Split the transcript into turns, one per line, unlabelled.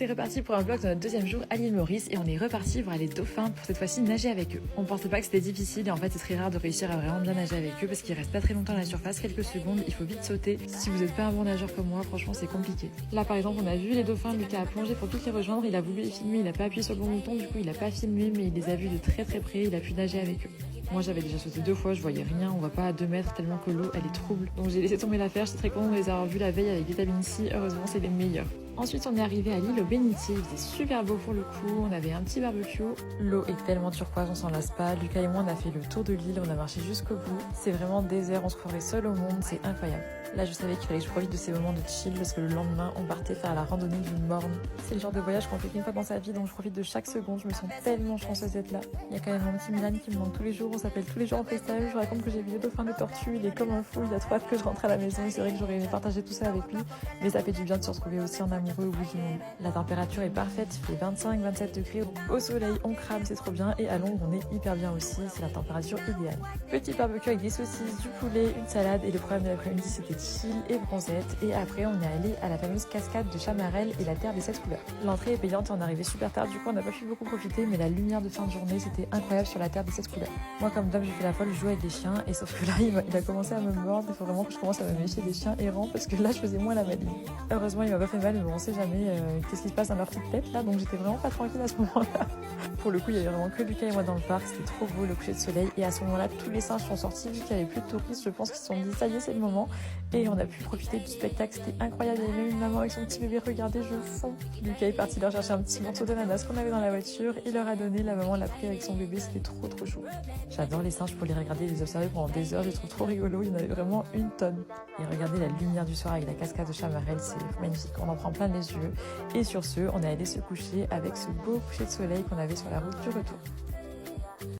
C'est reparti pour un vlog de notre deuxième jour à l'île Maurice et on est reparti voir les dauphins pour cette fois-ci nager avec eux. On pensait pas que c'était difficile et en fait c'est très rare de réussir à vraiment bien nager avec eux parce qu'ils restent pas très longtemps à la surface, quelques secondes, il faut vite sauter. Si vous n'êtes pas un bon nageur comme moi, franchement c'est compliqué. Là par exemple on a vu les dauphins, Lucas a plongé pour vite les rejoindre, il a voulu les filmer, il a pas appuyé sur le bon bouton, du coup il a pas filmé mais il les a vus de très près, il a pu nager avec eux. Moi j'avais déjà sauté 2 fois, je voyais rien, on voit pas à 2 mètres tellement que l'eau elle est trouble. Donc j'ai laissé tomber l'affaire, j'étais très contente de les avoir vus la veille avec vitamine C, heureusement c'est les meilleurs. Ensuite on est arrivé à l'île au bénitier, il faisait super beau pour le coup, on avait un petit barbecue. L'eau est tellement turquoise, on s'en lasse pas. Lucas et moi on a fait le tour de l'île, on a marché jusqu'au bout. C'est vraiment désert, on se croirait seul au monde, c'est incroyable. Là je savais qu'il fallait que je profite de ces moments de chill parce que le lendemain on partait faire la randonnée du Morne. C'est le genre de voyage qu'on fait qu'une fois dans sa vie donc je profite de chaque seconde, je me sens tellement chanceuse d'être là. Il y a quand même mon petit Milan qui me manque tous les jours, on s'appelle tous les jours en FaceTime, je raconte que j'ai vu le dauphin de tortue, il est comme un fou, il a trop hâte que je rentre à la maison, c'est vrai que j'aurais aimé partager tout ça avec lui, mais ça fait du bien de se retrouver aussi en amoureux au bout du monde. La température est parfaite, il fait 25-27 degrés, au soleil on crame, c'est trop bien et à l'ombre on est hyper bien aussi, c'est la température idéale. Petit barbecue avec des saucisses, du poulet, une salade et le programme de l'après-midi c'était chill et bronzette et après on est allé à la fameuse cascade de Chamarel et la terre des 7 couleurs. L'entrée est payante et on est arrivé super tard, du coup on n'a pas pu beaucoup profiter mais la lumière de fin de journée c'était incroyable sur la terre des 7 couleurs. Moi comme d'hab j'ai fait la folle, je jouais avec des chiens et sauf que là il a commencé à me mordre, il faut vraiment que je commence à me méfier des chiens errants parce que là je faisais moins la maline. Heureusement il m'a pas fait mal mais bon on sait jamais qu'est-ce qui se passe dans leur petite tête là donc j'étais vraiment pas tranquille à ce moment-là. Pour le coup il y avait vraiment que Lucas et moi dans le parc, c'était trop beau le coucher de soleil et à ce moment-là tous les singes sont sortis vu qu'il y avait plus de touristes, je pense qu'ils se sont dit ça y est c'est le moment et on a pu profiter du spectacle, c'était incroyable, il y avait même une maman avec son petit bébé, regardez je fonds. Lucas est parti leur chercher un petit morceau d'ananas qu'on avait dans la voiture, il leur a donné, la maman l'a pris avec son bébé, c'était trop chou. J'adore les singes pour les regarder et les observer pendant des heures, je les trouve trop rigolos, il y en avait vraiment une tonne. Et regardez la lumière du soir avec la cascade de Chamarel, c'est magnifique, on en prend plein les yeux. Et sur ce, on est allé se coucher avec ce beau coucher de soleil qu'on avait sur la route du retour.